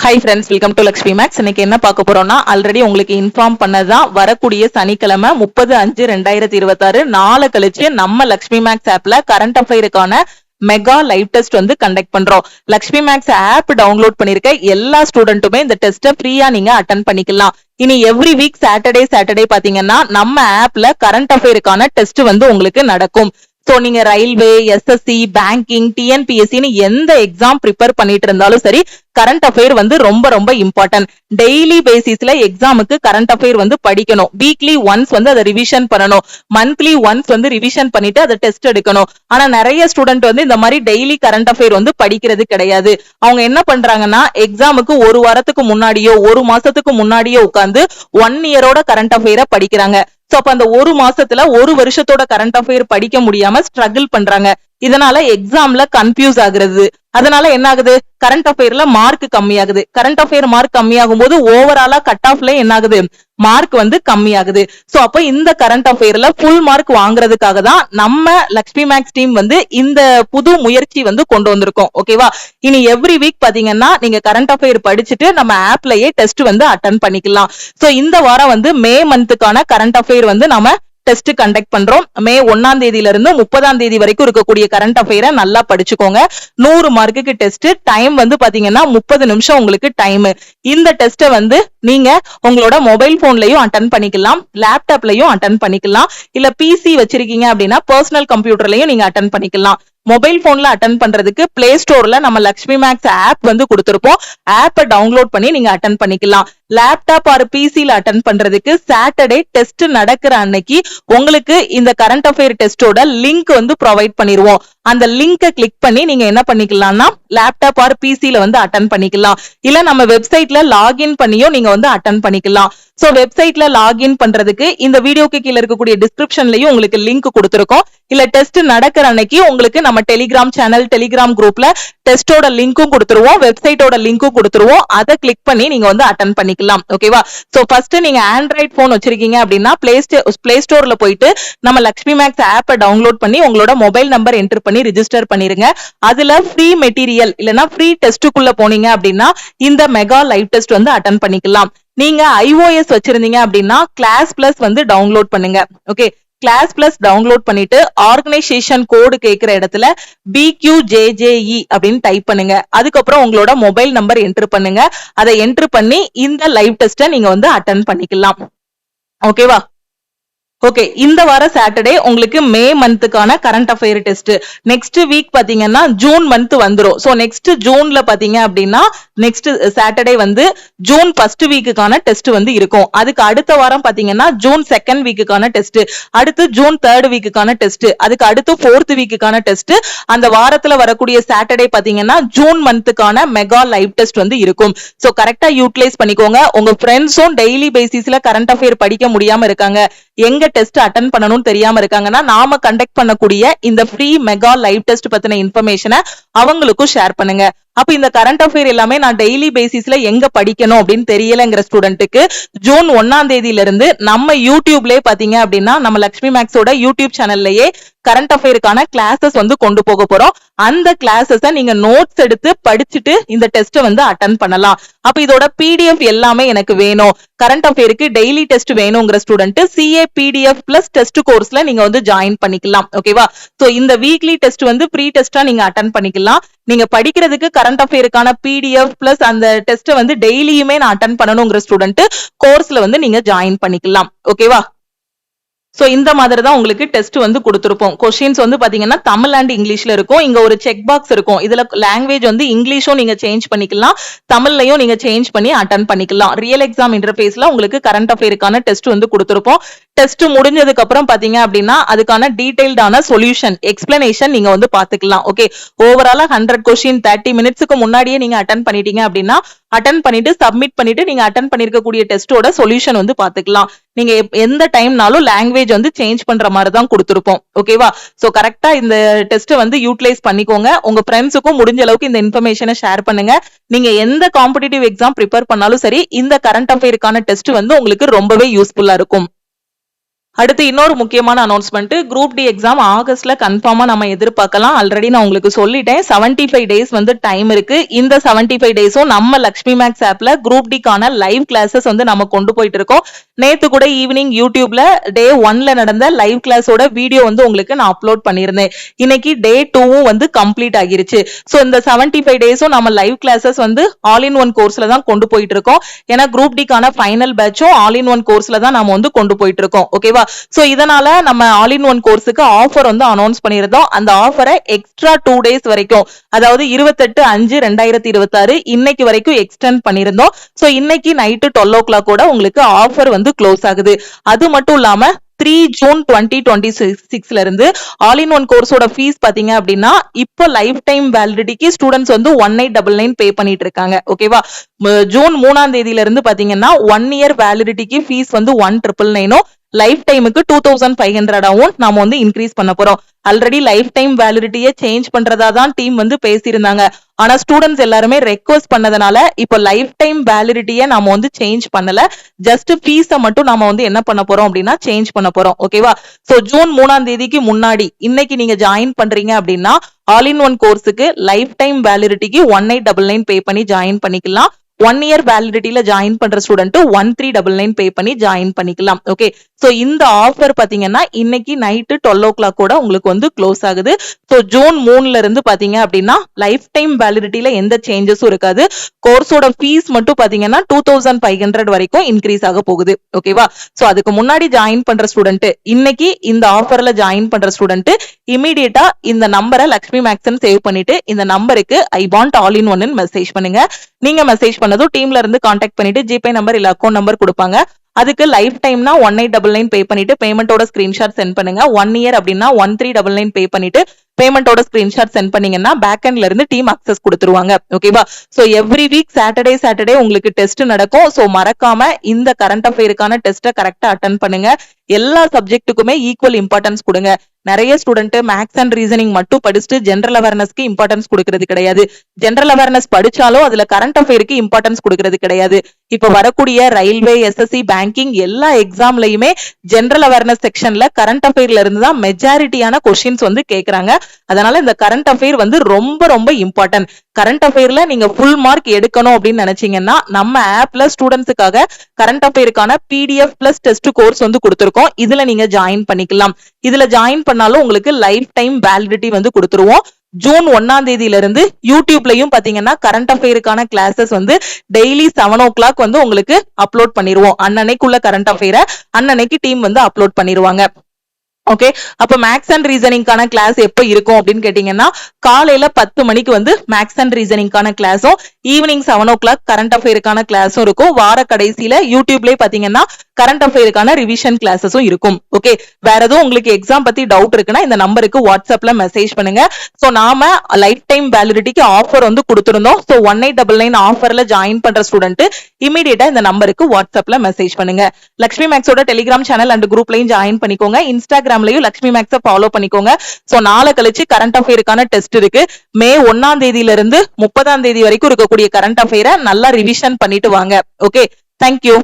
Hi friends, welcome to Lakshmi Max. இன்னைக்கு என்ன பார்க்க போறோம்னா ஆல்ரெடி உங்களுக்கு இன்ஃபார்ம் பண்ணதான் வரக்கூடிய சனிக்கிழமை 30/5/2026 நாளை கழிச்சு நம்ம லக்ஷ்மி மேக்ஸ் ஆப்ல கரண்ட் அஃபேருக்கான மெகா லைவ் டெஸ்ட் வந்து கண்டக்ட் பண்றோம். லக்ஷ்மி மேக்ஸ் ஆப் டவுன்லோட் பண்ணிருக்க எல்லா ஸ்டூடெண்ட்டுமே இந்த டெஸ்ட்டை ஃப்ரீயா நீங்க அட்டென்ட் பண்ணிக்கலாம். இனி எவ்ரி வீக் சாட்டர்டே பாத்தீங்கன்னா நம்ம ஆப்ல கரண்ட் அஃபேருக்கான டெஸ்ட் வந்து உங்களுக்கு நடக்கும். சோ நீங்க ரயில்வே, எஸ்எஸ்சி, பேங்கிங், டிஎன்பிஎஸ்சின்னு எந்த எக்ஸாம் ப்ரிப்பேர் பண்ணிட்டு இருந்தாலும் சரி, கரண்ட் அஃபேர் வந்து ரொம்ப ரொம்ப இம்பார்ட்டன்ட். டெய்லி பேசிஸ்ல எக்ஸாமுக்கு கரண்ட் அஃபேர் வந்து படிக்கணும். வீக்லி ஒன்ஸ் வந்து அதை ரிவிஷன் பண்ணணும். மந்த்லி ஒன்ஸ் வந்து ரிவிஷன் பண்ணிட்டு அதை டெஸ்ட் எடுக்கணும். ஆனா நிறைய ஸ்டூடெண்ட் வந்து இந்த மாதிரி டெய்லி கரண்ட் அஃபேர் வந்து படிக்கிறது கிடையாது. அவங்க என்ன பண்றாங்கன்னா எக்ஸாமுக்கு ஒரு வாரத்துக்கு முன்னாடியோ ஒரு மாசத்துக்கு முன்னாடியோ உட்கார்ந்து 1 இயரோட கரண்ட் அஃபேரை படிக்கிறாங்க. சோ அப்ப அந்த ஒரு மாசத்துல ஒரு வருஷத்தோட கரண்ட் அஃபேர் படிக்க முடியாம ஸ்ட்ரகிள் பண்றாங்க. இதனால எக்ஸாம்ல கன்ஃபியூஸ் ஆகுறது. அதனால என்ன ஆகுது, கரண்ட் அஃபேர்ல மார்க் கம்மியாகுது. கரண்ட் அஃபேர் மார்க் கம்மியாகும் போது ஓவராலா கட் ஆஃப்ல என்ன ஆகுது, மார்க் வந்து கம்மியாகுது. சோ அப்ப இந்த கரண்ட் அஃபேர்ல ஃபுல் மார்க் வாங்குறதுக்காக தான் நம்ம லக்ஷ்மி மேக்ஸ் டீம் வந்து இந்த புது முயற்சி வந்து கொண்டு வந்திருக்கோம். ஓகேவா? இனி எவ்ரி வீக் பாத்தீங்கன்னா நீங்க கரண்ட் அஃபேர் படிச்சுட்டு நம்ம ஆப்லயே டெஸ்ட் வந்து அட்டென்ட் பண்ணிக்கலாம். சோ இந்த வாரம் வந்து மே மந்த்துக்கான கரண்ட் அஃபேர் வந்து நம்ம டெஸ்ட் கண்டக்ட் பண்றோம். மே 1ஆம் தேதியில இருந்து 30ஆம் தேதி வரைக்கும் இருக்கக்கூடிய கரண்ட் அஃபேரை நல்லா படிச்சுக்கோங்க. 100 மார்க்குக்கு டெஸ்ட். டைம் வந்து பாத்தீங்கன்னா 30 நிமிஷம் உங்களுக்கு டைம். இந்த டெஸ்ட்டை வந்து நீங்க உங்களோட மொபைல் போன்லயும் அட்டென்ட் பண்ணிக்கலாம், லேப்டாப்லயும் அட்டென்ட் பண்ணிக்கலாம், இல்ல பிசி வச்சிருக்கீங்க அப்படின்னா பர்சனல் கம்ப்யூட்டர்லயும் நீங்க அட்டென்ட் பண்ணிக்கலாம். மொபைல் போன்ல அட்டென்ட் பண்றதுக்கு பிளே ஸ்டோர்ல நம்ம லக்ஷ்மி மேக்ஸ் ஆப் வந்து கொடுத்திருப்போம். ஆப்பை டவுன்லோட் பண்ணி நீங்க அட்டென்ட் பண்ணிக்கலாம். லேப்டாப் ஆர் பிசில அட்டென்ட் பண்றதுக்கு சாட்டர்டே டெஸ்ட் நடக்கிற அன்னைக்கு உங்களுக்கு இந்த கரண்ட் அஃபேர் டெஸ்டோட லிங்க் வந்து ப்ரொவைட் பண்ணிடுவோம். அந்த லிங்கை கிளிக் பண்ணி நீங்க என்ன பண்ணிக்கலாம்னா லேப்டாப் ஆர் பிசில வந்து அட்டென்ட் பண்ணிக்கலாம். இல்ல நம்ம வெப்சைட்ல லாகின் பண்ணியும் நீங்க வந்து அட்டென்ட் பண்ணிக்கலாம். சோ வெப்சைட்ல லாகின் பண்றதுக்கு இந்த வீடியோக்கு கீழே இருக்கக்கூடிய டிஸ்கிரிப்ஷன்லயும் உங்களுக்கு லிங்க் கொடுத்திருக்கோம். இல்ல டெஸ்ட் நடக்கிற அன்னைக்கு உங்களுக்கு நம்ம டெலிகிராம் சேனல், டெலிகிராம் குரூப்ல டெஸ்டோட லிங்க்கும் கொடுத்துருவோம், வெப்சைட்டோட லிங்க்கும் கொடுத்துருவோம். அதை கிளிக் பண்ணி நீங்க வந்து அட்டென்ட் பண்ணிக்கலாம். ஓகேவா? சோ ஃபர்ஸ்ட் நீங்க ஆண்ட்ராய்ட் போன் வச்சிருக்கீங்க அப்படின்னா பிளே ஸ்டோர்ல போயிட்டு நம்ம லக்ஷ்மி மேக்ஸ் ஆப்பை டவுன்லோட் பண்ணி உங்களோட மொபைல் நம்பர் என்டர் பண்ணி ரிஜிஸ்டர் பண்ணிருங்க. அதுல ஃப்ரீ மெட்டீரியல் இல்லனா ஃப்ரீ டெஸ்ட்டுக்குள்ள போனீங்க அப்படின்னா இந்த மெகா லைவ் டெஸ்ட் வந்து அட்டென்ட் பண்ணிக்கலாம். நீங்க iOS வச்சிருந்தீங்க அப்படின்னா கிளாஸ் பிளஸ் வந்து டவுன்லோட் பண்ணுங்க. ஓகே, கிளாஸ் பிளஸ் டவுன்லோட் பண்ணிட்டு ஆர்கனைசேஷன் கோடு கேட்கிற இடத்துல BQJJE அப்படின்னு டைப் பண்ணுங்க. அதுக்கப்புறம் உங்களோட மொபைல் நம்பர் என்டர் பண்ணுங்க. அதை என்டர் பண்ணி இந்த லைவ் டெஸ்ட்டை நீங்க வந்து அட்டென்ட் பண்ணிக்கலாம். ஓகேவா? ஓகே, இந்த வார சாட்டர்டே உங்களுக்கு மே மந்த்துக்கான current affair test. Next week பாத்தீங்கன்னா ஜூன் மந்த் வந்துரும். சோ நெக்ஸ்ட் ஜூன்ல பாத்தீங்க அப்படின்னா நெக்ஸ்ட் சாட்டர்டே வந்து ஜூன் ஃபர்ஸ்ட் வீக்குக்கான டெஸ்ட் வந்து இருக்கும். அதுக்கு அடுத்த வாரம் பாத்தீங்கன்னா ஜூன் செகண்ட் வீக்குக்கான டெஸ்ட், அடுத்து ஜூன் தேர்ட் வீக்குக்கான டெஸ்ட், அதுக்கு அடுத்து ஃபோர்த் வீக்குக்கான டெஸ்ட். அந்த வாரத்துல வரக்கூடிய சாட்டர்டே பாத்தீங்கன்னா ஜூன் மந்த்துக்கான மெகா லைவ் டெஸ்ட் வந்து இருக்கும். சோ கரெக்டா யூட்டிலைஸ் பண்ணிக்கோங்க. உங்க ஃப்ரெண்ட்ஸும் டெய்லி பேசிஸ்ல கரண்ட் அஃபேர் படிக்க முடியாம இருக்காங்க, எங்க டெஸ்ட் அட்டென்ட் பண்ணணும்னு தெரியாம இருக்காங்கன்னா நாம கண்டக்ட் பண்ணக்கூடிய இந்த ஃப்ரீ மெகா லைவ் டெஸ்ட் பத்தின இன்ஃபர்மேஷனை அவங்களுக்கும் ஷேர் பண்ணுங்க. அப்ப இந்த கரண்ட் அஃபேர் எல்லாமே நான் டெய்லி பேசிஸ்ல எங்க படிக்கணும் அப்படின்னு தெரியலங்கிற ஸ்டூடெண்ட்டுக்கு ஜூன் 1ஆம் தேதியில இருந்து நம்ம யூடியூப்லயே பாத்தீங்க அப்படின்னா நம்ம லக்ஷ்மி மேக்ஸோட யூடியூப் சேனல்லயே கரண்ட் அஃபேருக்கான கிளாஸஸ் வந்து கொண்டு போக போறோம். அந்த கிளாஸஸ நீங்க நோட்ஸ் எடுத்து படிச்சுட்டு இந்த டெஸ்ட்டை வந்து அட்டென்ட் பண்ணலாம். அப்ப இதோட பிடிஎஃப் எல்லாமே எனக்கு வேணும், கரண்ட் அஃபேருக்கு டெய்லி டெஸ்ட் வேணுங்கிற student CA PDF plus test கோர்ஸ்ல நீங்க வந்து ஜாயின் பண்ணிக்கலாம். ஓகேவா? சோ இந்த வீக்லி டெஸ்ட் வந்து ஃப்ரீ டெஸ்டா நீங்க அட்டென்ட் பண்ணிக்கலாம். நீங்க படிக்கிறதுக்கு கரண்ட் அஃபேருக்கான PDF பிளஸ் அந்த டெஸ்ட்டை வந்து டெய்லியுமே நான் அட்டென்ட் பண்ணணுங்கிற ஸ்டூடெண்ட் கோர்ஸ்ல வந்து நீங்க ஜாயின் பண்ணிக்கலாம். ஓகேவா? சோ இந்த மாதிரி தான் உங்களுக்கு டெஸ்ட் வந்து கொடுத்திருப்போம். கொஸ்டின்ஸ் வந்து பாத்தீங்கன்னா தமிழ் அண்ட் இங்கிலீஷ்ல இருக்கும். இங்க ஒரு செக் பாக்ஸ் இருக்கும். இதுல லாங்குவேஜ் வந்து இங்கிலீஷும் நீங்க சேஞ்ச் பண்ணிக்கலாம், தமிழ்லயும் நீங்க சேஞ்ச் பண்ணி அட்டென்ட் பண்ணிக்கலாம். ரியல் எக்ஸாம் இன்டர்ஃபேஸ்ல உங்களுக்கு கரண்ட் அஃபேருக்கான டெஸ்ட் வந்து கொடுத்திருப்போம். டெஸ்ட் முடிஞ்சதுக்கு அப்புறம் பாத்தீங்க அப்படின்னா அதுக்கான டீடைல்டான சொல்யூஷன் எக்ஸ்பிளனேஷன் நீங்க வந்து பாத்துக்கலாம். ஓகே, ஓவராலா 100 கொஸ்டின் 30 மினிட்ஸ்க்கு முன்னாடியே நீங்க அட்டென்ட் பண்ணிட்டீங்க அப்படின்னா அட்டென்ட் பண்ணிட்டு சப்மிட் பண்ணிட்டு நீங்க அட்டென்ட் பண்ணிருக்கக்கூடிய டெஸ்டோட சொல்யூஷன் வந்து பாத்துக்கலாம். நீங்க எந்த டைம்னாலும் லாங்குவேஜ் வந்து சேஞ்ச் பண்ற மாதிரி தான் கொடுத்திருப்போம். ஓகேவா? சோ கரெக்டா இந்த டெஸ்ட் வந்து யூட்டிலைஸ் பண்ணிக்கோங்க. உங்க ஃப்ரெண்ட்ஸுக்கும் முடிஞ்ச அளவுக்கு இந்த இன்ஃபர்மேஷனை ஷேர் பண்ணுங்க. நீங்க எந்த காம்படிட்டிவ் எக்ஸாம் ப்ரிப்பேர் பண்ணாலும் சரி இந்த கரண்ட் அஃபேருக்கான டெஸ்ட் வந்து உங்களுக்கு ரொம்பவே யூஸ்ஃபுல்லா இருக்கும். அடுத்து இன்னொரு முக்கியமான அனௌன்ஸ்மெண்ட், குரூப் டி எக்ஸாம் ஆகஸ்ட்ல கன்ஃபார்மா நம்ம எதிர்பார்க்கலாம். ஆல்ரெடி நான் உங்களுக்கு சொல்லிட்டேன், 75 டேஸ் வந்து டைம் இருக்கு. இந்த 75 டேஸும் நம்ம லக்ஷ்மி மேக்ஸ் ஆப்ல குரூப் டிக்கான லைவ் கிளாஸஸ் வந்து நம்ம கொண்டு போயிட்டு இருக்கோம். நேத்து கூட ஈவினிங் யூடியூப்ல டே 1ல நடந்த லைவ் கிளாஸோட வீடியோ வந்து உங்களுக்கு நான் அப்லோட் பண்ணியிருந்தேன். இன்னைக்கு டே 2வும் வந்து கம்ப்ளீட் ஆகிருச்சு. சோ இந்த 75 டேஸும் நம்ம லைவ் கிளாஸஸ் வந்து ஆல் இன் ஒன் கோர்ஸ்ல தான் கொண்டு போயிட்டு இருக்கோம். ஏன்னா குரூப் டிக்கான ஃபைனல் பேட்சும் ஆல் இன் ஒன் கோர்ஸ்ல தான் நம்ம வந்து கொண்டு போயிட்டு இருக்கோம். ஓகேவா? சோ இதனால நம்ம ஆல் இன் ஒன் கோர்ஸுக்கு ஆஃபர் வந்து அனௌன்ஸ் பண்ணிருந்தோம். அந்த ஆஃபரை எக்ஸ்ட்ரா 2 டேஸ் வரைக்கும், அதாவது 28/5/2026 இன்னைக்கு வரைக்கும் எக்ஸ்டெண்ட் பண்ணிருந்தோம். சோ இன்னைக்கு நைட்டு 12 o'clock கூட உங்களுக்கு ஆஃபர் வந்து க்ளோஸ் ஆகுது. அது மட்டும் இல்லாம 3 ஜூன் 2026ல இருந்து ஆல் இன் ஒன் கோர்ஸோட ஃபீஸ் பாத்தீங்க அப்படின்னா இப்போ லைஃப் டைம் வேலிடிட்டிக்கு ஸ்டூடெண்ட்ஸ் வந்து 1899 பே பண்ணிட்டு இருக்காங்க. ஓகேவா? ஜூன் 3ஆம் தேதியில இருந்து பாத்தீங்கன்னா 1 இயர் வேலிடிட்டிக்கு ஃபீஸ் வந்து 1999 லைஃப் டைமுக்கு 2500 நாம வந்து இன்க்ரீஸ் பண்ண போறோம். ஆல்ரெடி லைஃப் டைம் வேலிடிட்டியை சேஞ்ச் பண்றதா தான் டீம் வந்து பேசியிருந்தாங்க. ஆனா ஸ்டூடெண்ட்ஸ் எல்லாருமே ரெக்வஸ்ட் பண்ணதுனால இப்போ லைஃப் டைம் வேலிடிட்டியை நாம வந்து சேஞ்ச் பண்ணல. ஜஸ்ட் ஃபீஸை மட்டும் நாம வந்து என்ன பண்ண போறோம் அப்படின்னா சேஞ்ச் பண்ண போறோம். ஓகேவா? சோ ஜூன் 3ஆம் தேதிக்கு முன்னாடி இன்னைக்கு நீங்க ஜாயின் பண்றீங்க அப்படின்னா ஆல் இன் ஒன் கோர்ஸுக்கு லைஃப் டைம் வேலிடிட்டிக்கு 1899 பே பண்ணி ஜாயின் பண்ணிக்கலாம். 1 இயர் வேலிடிட்டியில ஜாயின் பண்ற ஸ்டூடெண்ட் 1399 பே பண்ணி ஜாயின் பண்ணிக்கலாம். ஓகே, சோ இந்த ஆஃபர் பாத்தீங்கன்னா இன்னைக்கு நைட்டு 12 o'clock கூட உங்களுக்கு வந்து க்ளோஸ் ஆகுது. சோ ஜூன் 3ல இருந்து பாத்தீங்க அப்படின்னா லைஃப் டைம் வேலிடிட்டியில எந்த சேஞ்சஸும் இருக்காது. கோர்ஸோட ஃபீஸ் மட்டும் பாத்தீங்கன்னா 2500 வரைக்கும் இன்க்ரீஸ் ஆக போகுது. ஓகேவா? சோ அதுக்கு முன்னாடி ஜாயின் பண்ற ஸ்டூடெண்ட், இன்னைக்கு இந்த ஆஃபர்ல ஜாயின் பண்ற ஸ்டூடெண்ட் இமிடியேட்டா இந்த நம்பரை லக்ஷ்மி மேக்ஸ்ன்னு சேவ் பண்ணிட்டு இந்த நம்பருக்கு ஐ வாண்ட் ஆல் இன் ஒன்னு மெசேஜ் பண்ணுங்க. நீங்க மெசேஜ் பண்ணதும் டீம்ல இருந்து கான்டாக்ட் பண்ணிட்டு ஜிபே நம்பர் இல்ல அக்கௌண்ட் நம்பர் கொடுப்பாங்க. அதுக்கு லைஃப் டைம்னா 1899 பே பண்ணிட்டு பேமெண்டோட ஸ்கிரீன்ஷாட் சென்ட் பண்ணுங்க. 1 இயர் அப்படின்னா 1399 பே பண்ணிட்டு பேமெண்டோட ஸ்கிரீன்ஷாட் சென்ட் பண்ணீங்கன்னா பேக் எண்ட்ல இருந்து டீம் அக்சஸ் கொடுத்துருவாங்க. ஓகேவா? சோ எவ்ரி வீக் சாட்டர்டே உங்களுக்கு டெஸ்ட் நடக்கும். சோ மறக்காம இந்த கரண்ட் அஃபேருக்கான டெஸ்ட்டை கரெக்டா அட்டன் பண்ணுங்க. எல்லா சப்ஜெக்ட்டுக்குமே ஈக்குவல் இம்பார்ட்டன்ஸ் கொடுங்க. நிறைய ஸ்டூடெண்ட் மேக்ஸ் அண்ட் ரீசனிங் மட்டும் படிச்சுட்டு ஜெனரல் அவேர்னஸ்க்கு இம்பார்ட்டன்ஸ் கொடுக்கறது கிடையாது. ஜெனரல் அவேர்னஸ் படிச்சாலும் அதுல கரண்ட் அஃபேருக்கு இம்பார்ட்டன்ஸ் கொடுக்கறது கிடையாது. இப்ப வரக்கூடிய ரயில்வே, எஸ்எஸ்சி, பேங்கிங் எல்லா எக்ஸாம்லயுமே ஜெனரல் அவேர்னஸ் செக்ஷன்ல கரண்ட் அஃபேர்ல இருந்து தான் மெஜாரிட்டியான கொஸ்டின்ஸ் வந்து கேக்குறாங்க. அதனால இந்த கரண்ட் அஃபேர் வந்து ரொம்ப ரொம்ப இம்பார்ட்டன்ட். கரண்ட் அஃபேர்ல நீங்க ஃபுல் மார்க் எடுக்கணும் அப்படின்னு நினைச்சீங்கன்னா நம்ம ஆப்ல ஸ்டூடெண்ட்ஸுக்காக கரண்ட் அஃபேருக்கான PDF பிளஸ் டெஸ்ட் கோர்ஸ் வந்து கொடுத்திருக்கோம். இதுல நீங்க ஜாயின் பண்ணிக்கலாம். இதுல ஜாயின் பண்ணாலும் உங்களுக்கு லைஃப் டைம் வேலிடிட்டி வந்து கொடுத்துருவோம். ஜூன் 1ஆம் தேதியில இருந்து யூடியூப்லயும் பாத்தீங்கன்னா கரண்ட் அஃபேருக்கான கிளாஸஸ் வந்து டெய்லி 7 o'clock வந்து உங்களுக்கு அப்லோட் பண்ணிடுவோம். அன்னன்னைக்குள்ள கரண்ட் அஃபேரை அன்னன்னைக்கு டீம் வந்து அப்லோட் பண்ணிடுவாங்க. ஓகே, அப்ப மேக்ஸ் அண்ட் ரீசனிங்கான கிளாஸ் எப்ப இருக்கும் அப்படின்னு கேட்டீங்கன்னா காலையில 10 மணிக்கு வந்து மேக்ஸ் அண்ட் ரீசனிங்கான கிளாஸும் ஈவினிங் 7 o'clock கரண்ட் அஃபேருக்கான கிளாஸும் இருக்கும். வார கடைசியில யூடியூப்லயே பாத்தீங்கன்னா கரண்ட் அஃபேருக்கான ரிவிஷன் கிளாஸஸும் இருக்கும். ஓகே, வேற எதுவும் உங்களுக்கு எக்ஸாம் பத்தி டவுட் இருக்குன்னா இந்த நம்பருக்கு வாட்ஸ்அப்ல மெசேஜ் பண்ணுங்க. சோ நாம லைஃப் டைம் வேலிடிட்டிக்கு ஆஃபர் வந்து கொடுத்திருந்தோம். சோ 1899 ஆஃபர்ல ஜாயின் பண்ற ஸ்டூடெண்ட் இமிடியேட்டா இந்த நம்பருக்கு வாட்ஸ்அப்ல மெசேஜ் பண்ணுங்க. லக்ஷ்மி மேக்ஸோட டெலிகிராம் சேனல் அண்ட் குரூப்லயும் ஜாயின் பண்ணிக்கோங்க. இன்ஸ்டாகிராம்லயும் லக்ஷ்மி மேக்ஸை ஃபாலோ பண்ணிக்கோங்க. சோ நாளை கழிச்சு கரண்ட் அஃபேருக்கான டெஸ்ட் இருக்கு. மே 1ஆம் தேதியில இருந்து 30ஆம் தேதி வரைக்கும் இருக்கக்கூடிய கரண்ட் அஃபேரை நல்லா ரிவிஷன் பண்ணிட்டு வாங்க. Okay, thank you.